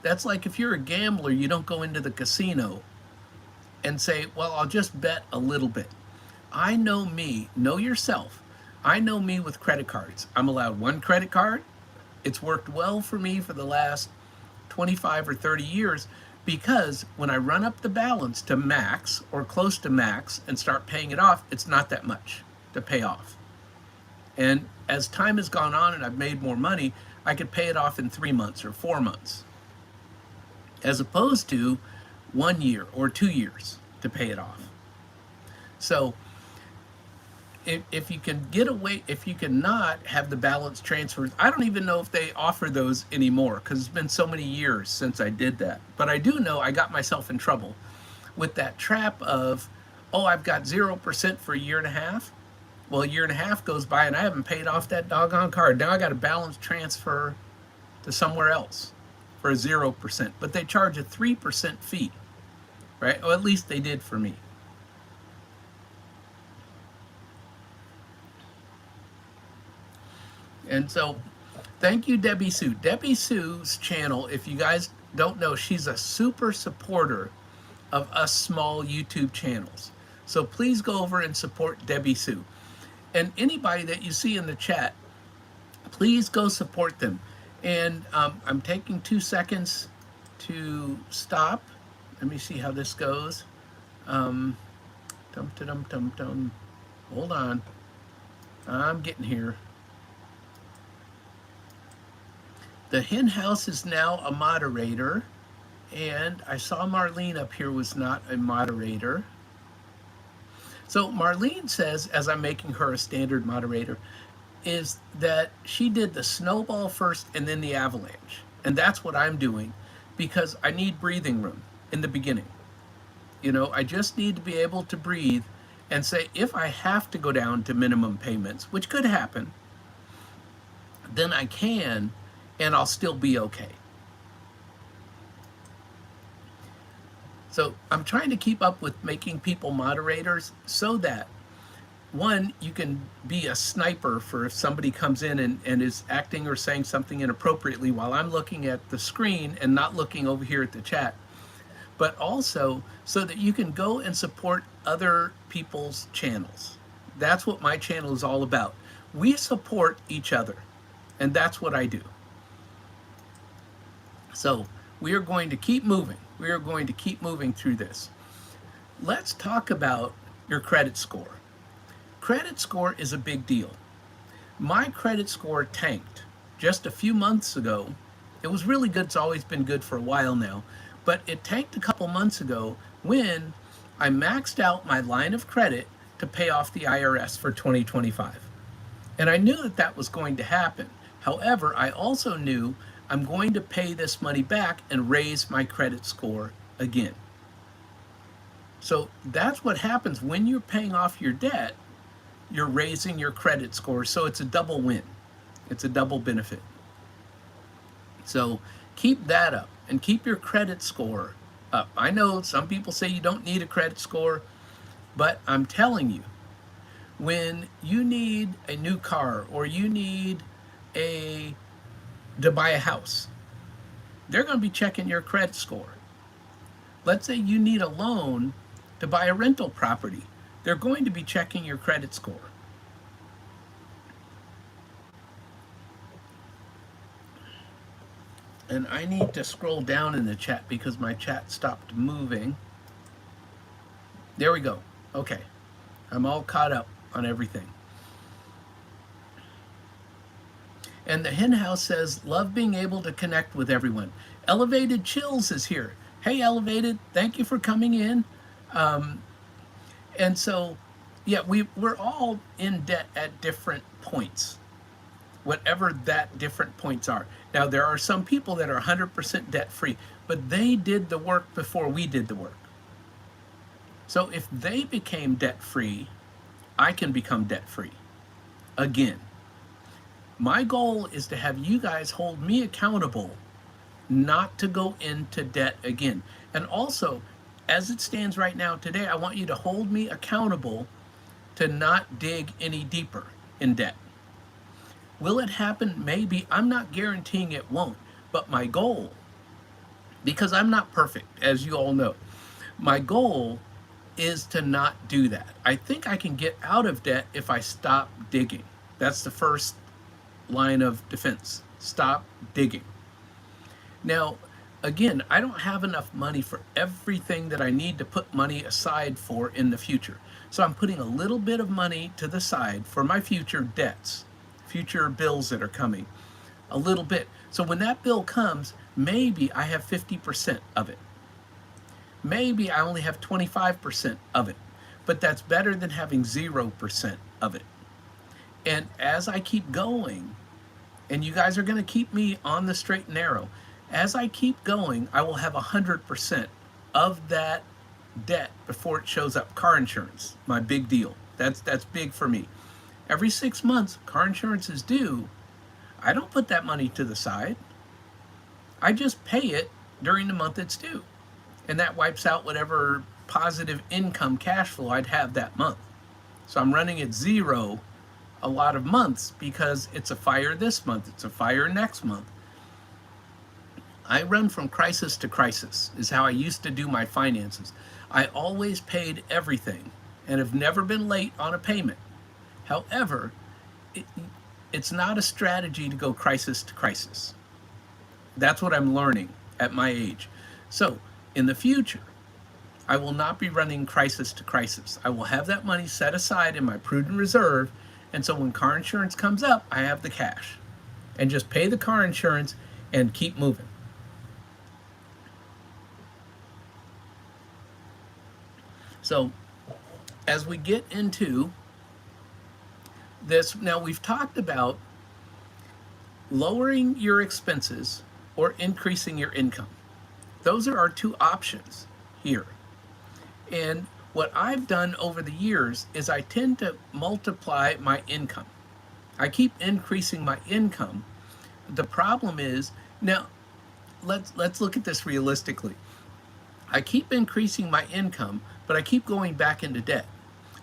That's like if you're a gambler, you don't go into the casino and say, well, I'll just bet a little bit. I know me. Know yourself. I know me with credit cards. I'm allowed one credit card. It's worked well for me for the last 25 or 30 years because when I run up the balance to max or close to max and start paying it off, it's not that much to pay off. And as time has gone on and I've made more money, I could pay it off in 3 months or 4 months, as opposed to 1 year or 2 years to pay it off. So if you can get away, if you cannot have the balance transfers, I don't even know if they offer those anymore because it's been so many years since I did that. But I do know I got myself in trouble with that trap of, oh, I've got 0% for a year and a half. Well, a year and a half goes by and I haven't paid off that doggone card. Now I got a balance transfer to somewhere else for a 0%, but they charge a 3% fee, right? Well, at least they did for me. And so thank you, Debbie Sue. Debbie Sue's channel, if you guys don't know, she's a super supporter of us small YouTube channels. So please go over and support Debbie Sue. And anybody that you see in the chat, please go support them. And I'm taking 2 seconds to stop. Let me see how this goes. Dum dum dum dum dum. Hold on. I'm getting here. The hen house is now a moderator, and I saw Marlene up here was not a moderator. So Marlene says, as I'm making her a standard moderator, is that she did the Snowball first and then the Avalanche. And that's what I'm doing because I need breathing room in the beginning. You know, I just need to be able to breathe and say, if I have to go down to minimum payments, which could happen, then I can, and I'll still be okay. So I'm trying to keep up with making people moderators so that, one, you can be a sniper for if somebody comes in and is acting or saying something inappropriately while I'm looking at the screen and not looking over here at the chat. But also so that you can go and support other people's channels. That's what my channel is all about. We support each other, and that's what I do. So we are going to keep moving. We are going to keep moving through this. Let's talk about your credit score. Credit score is a big deal. My credit score tanked just a few months ago. It was really good. It's always been good for a while now. But it tanked a couple months ago when I maxed out my line of credit to pay off the IRS for 2025. And I knew that that was going to happen. However, I also knew I'm going to pay this money back and raise my credit score again. So that's what happens when you're paying off your debt. You're raising your credit score. So it's a double win. It's a double benefit. So keep that up and keep your credit score up. I know some people say you don't need a credit score, but I'm telling you, when you need a new car or you need to buy a house, they're going to be checking your credit score. Let's say you need a loan to buy a rental property. They're going to be checking your credit score. And I need to scroll down in the chat because my chat stopped moving. There we go. Okay. I'm all caught up on everything. And the hen house says, love being able to connect with everyone. Elevated Chills is here. Hey, Elevated, thank you for coming in. And so, yeah, we're all in debt at different points, whatever that different points are. Now, there are some people that are 100% debt free, but they did the work before we did the work. So if they became debt free, I can become debt free again. My goal is to have you guys hold me accountable not to go into debt again. And also, as it stands right now today, I want you to hold me accountable to not dig any deeper in debt. Will it happen? Maybe. I'm not guaranteeing it won't. But my goal, because I'm not perfect, as you all know, my goal is to not do that. I think I can get out of debt if I stop digging. That's the first line of defense. Stop digging. Now, again, I don't have enough money for everything that I need to put money aside for in the future. So I'm putting a little bit of money to the side for my future debts, future bills that are coming, a little bit. So when that bill comes, maybe I have 50% of it. Maybe I only have 25% of it, but that's better than having 0% of it. And as I keep going, and you guys are going to keep me on the straight and narrow, as I keep going, I will have 100% of that debt before it shows up. Car insurance, my big deal. That's big for me. Every 6 months, car insurance is due. I don't put that money to the side. I just pay it during the month it's due. And that wipes out whatever positive income cash flow I'd have that month. So I'm running at zero a lot of months because it's a fire this month, it's a fire next month. I run from crisis to crisis is how I used to do my finances. I always paid everything and have never been late on a payment. However, it's not a strategy to go crisis to crisis. That's what I'm learning at my age. So in the future, I will not be running crisis to crisis. I will have that money set aside in my prudent reserve. And so when car insurance comes up, I have the cash and just pay the car insurance and keep moving. So as we get into this, now we've talked about lowering your expenses or increasing your income. Those are our two options here. And what I've done over the years is I tend to multiply my income. I keep increasing my income. The problem is, now let's look at this realistically. I keep increasing my income, but I keep going back into debt.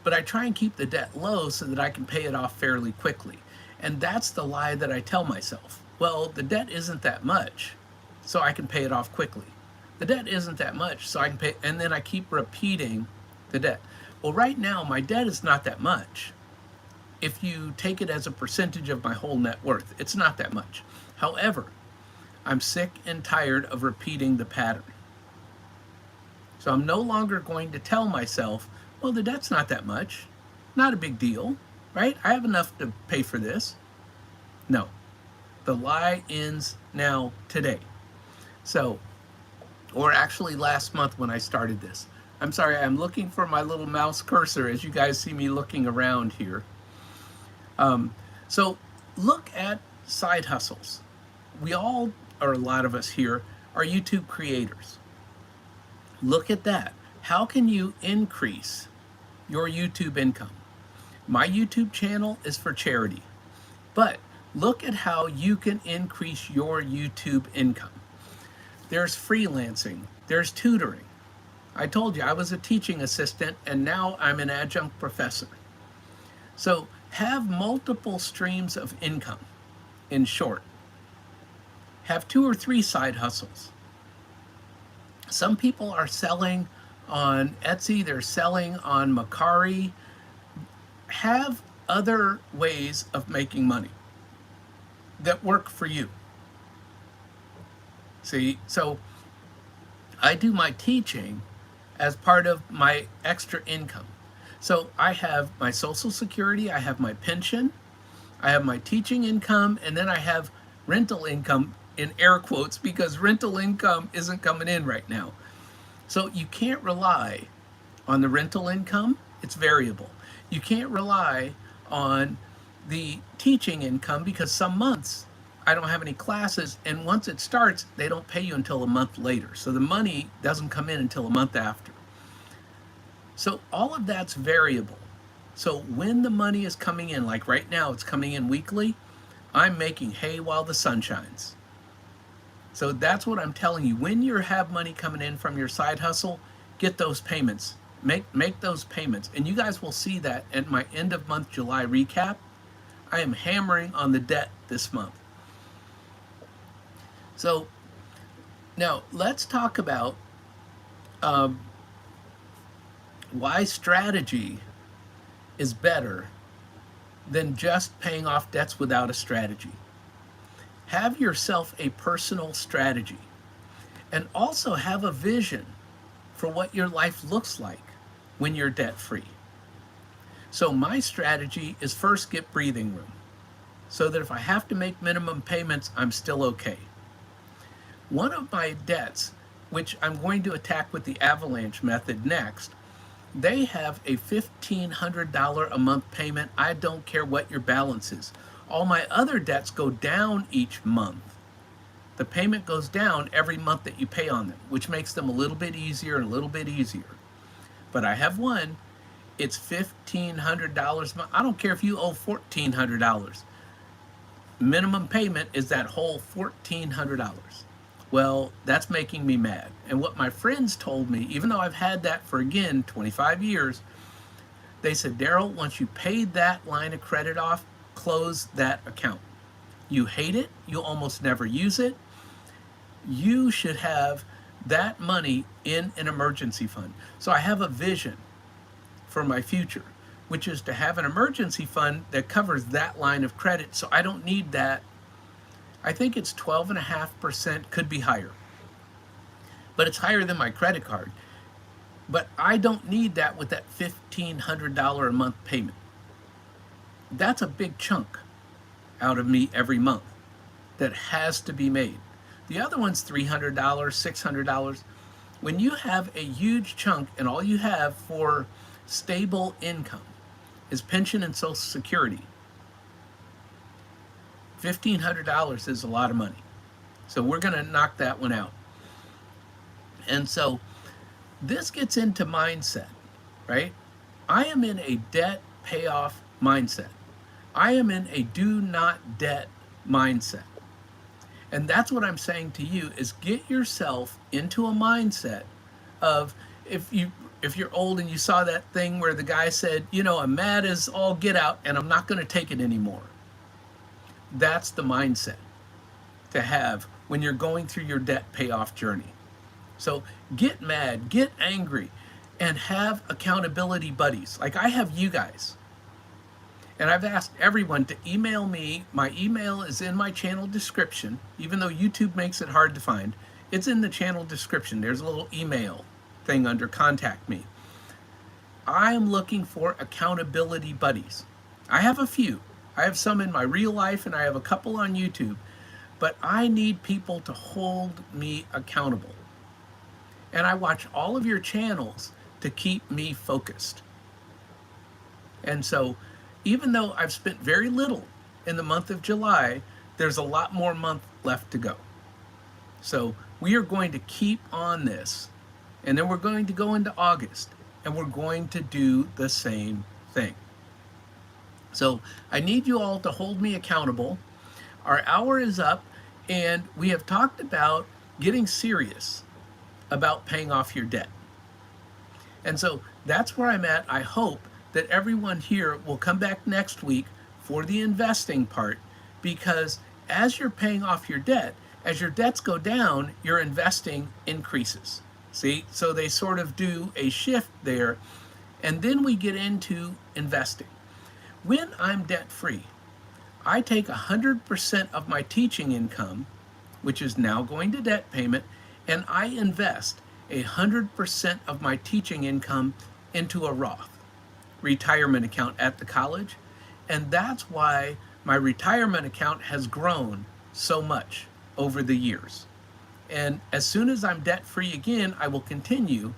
But I try and keep the debt low so that I can pay it off fairly quickly. And that's the lie that I tell myself. Well, the debt isn't that much, so I can pay it off quickly. The debt isn't that much, so I can pay, and then I keep repeating the debt. Well, right now, my debt is not that much. If you take it as a percentage of my whole net worth, it's not that much. However, I'm sick and tired of repeating the pattern. So I'm no longer going to tell myself, well, the debt's not that much, not a big deal, right? I have enough to pay for this. No, the lie ends now today. So, or actually last month when I started this. I'm sorry, I'm looking for my little mouse cursor as you guys see me looking around here. So look at side hustles. We all, or a lot of us here, are YouTube creators. Look at that. How can you increase your YouTube income? My YouTube channel is for charity, but look at how you can increase your YouTube income. There's freelancing, there's tutoring. I told you I was a teaching assistant and now I'm an adjunct professor. So have multiple streams of income. In short, have 2 or 3 side hustles. Some people are selling on Etsy, they're selling on Mercari. Have other ways of making money that work for you. See, so I do my teaching as part of my extra income. So I have my Social Security, I have my pension, I have my teaching income, and then I have rental income in air quotes because rental income isn't coming in right now. So you can't rely on the rental income, it's variable. You can't rely on the teaching income because some months I don't have any classes, and once it starts, they don't pay you until a month later. So the money doesn't come in until a month after. So all of that's variable. So when the money is coming in, like right now it's coming in weekly, I'm making hay while the sun shines. So that's what I'm telling you. When you have money coming in from your side hustle, get those payments. Make those payments. And you guys will see that at my end of month July recap. I am hammering on the debt this month. So now let's talk about why strategy is better than just paying off debts without a strategy. Have yourself a personal strategy and also have a vision for what your life looks like when you're debt free. So my strategy is first get breathing room so that if I have to make minimum payments, I'm still okay. One of my debts, which I'm going to attack with the Avalanche method next, they have a $1,500 a month payment. I don't care what your balance is. All my other debts go down each month. The payment goes down every month that you pay on them, which makes them a little bit easier and a little bit easier. But I have one, it's $1,500 a month. I don't care if you owe $1,400. Minimum payment is that whole $1,400. Well, that's making me mad. And what my friends told me, even though I've had that for, again, 25 years, they said, Daryl, once you paid that line of credit off, close that account. You hate it. You almost never use it. You should have that money in an emergency fund. So I have a vision for my future, which is to have an emergency fund that covers that line of credit. So I don't need that. I think it's 12.5%, could be higher. but it's higher than my credit card. But I don't need that with that $1,500 a month payment. That's a big chunk out of me every month that has to be made. The other one's $300, $600. When you have a huge chunk and all you have for stable income is pension and Social Security, $1,500 is a lot of money. So we're going to knock that one out. And so this gets into mindset, right? I am in a debt payoff mindset. I am in a do not debt mindset. And that's what I'm saying to you is get yourself into a mindset of if you're old and you saw that thing where the guy said, I'm mad as all get out and I'm not going to take it anymore. That's the mindset to have when you're going through your debt payoff journey. So get mad, get angry, and have accountability buddies. Like I have you guys. And I've asked everyone to email me. My email is in my channel description, even though YouTube makes it hard to find. It's in the channel description. There's a little email thing under contact me. I'm looking for accountability buddies. I have a few. I have some in my real life and I have a couple on YouTube, but I need people to hold me accountable. And I watch all of your channels to keep me focused. And so even though I've spent very little in the month of July, there's a lot more month left to go. So we are going to keep on this, and then we're going to go into August, and we're going to do the same thing. So I need you all to hold me accountable. Our hour is up, and we have talked about getting serious about paying off your debt. And so that's where I'm at. I hope that everyone here will come back next week for the investing part, because as you're paying off your debt, as your debts go down, your investing increases. See, so they sort of do a shift there, and then we get into investing. When I'm debt free, I take 100% of my teaching income, which is now going to debt payment, and I invest 100% of my teaching income into a Roth retirement account at the college. And that's why my retirement account has grown so much over the years. And as soon as I'm debt free again, I will continue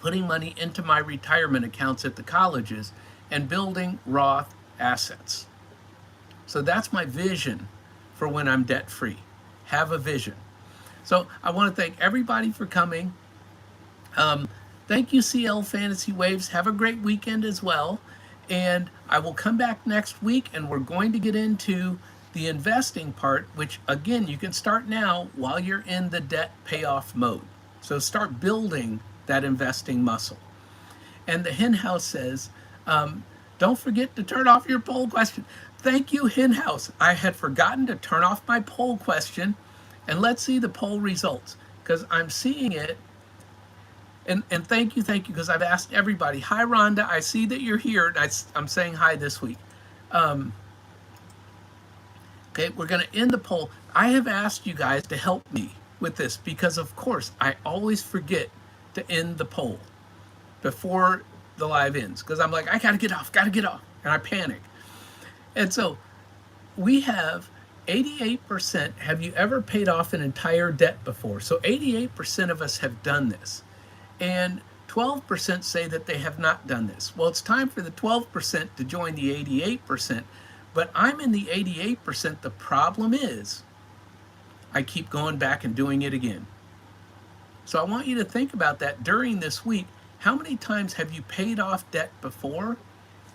putting money into my retirement accounts at the colleges and building Roth assets. So that's my vision for when I'm debt free. Have a vision. So I want to thank everybody for coming. Thank you, CL Fantasy Waves. Have a great weekend as well. And I will come back next week, and we're going to get into the investing part, which again, you can start now while you're in the debt payoff mode. So start building that investing muscle. And the Hen House says, don't forget to turn off your poll question. Thank you, Hen House. I had forgotten to turn off my poll question. And let's see the poll results, because I'm seeing it. And thank you, because I've asked everybody. Hi, Rhonda. I see that you're here. And I'm saying hi this week. Okay, we're going to end the poll. I have asked you guys to help me with this because, of course, I always forget to end the poll before the live ends, because I'm like, I got to get off, and I panic. And so we have 88%. Have you ever paid off an entire debt before? So 88% of us have done this. And 12% say that they have not done this. Well, it's time for the 12% to join the 88%, but I'm in the 88%. The problem is I keep going back and doing it again. So I want you to think about that during this week. How many times have you paid off debt before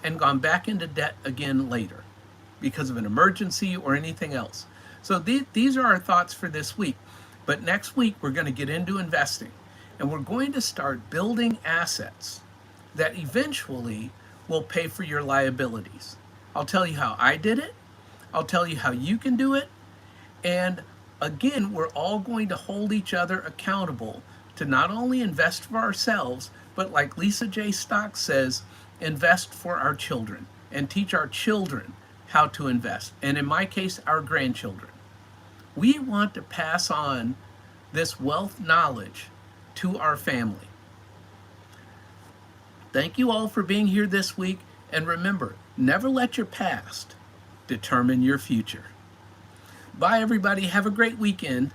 and gone back into debt again later because of an emergency or anything else? So these are our thoughts for this week. But next week, we're going to get into investing. And we're going to start building assets that eventually will pay for your liabilities. I'll tell you how I did it. I'll tell you how you can do it. And again, we're all going to hold each other accountable to not only invest for ourselves, but like Lisa J. Stock says, invest for our children and teach our children how to invest. And in my case, our grandchildren. We want to pass on this wealth knowledge to our family. Thank you all for being here this week, and remember, never let your past determine your future. Bye, everybody. Have a great weekend.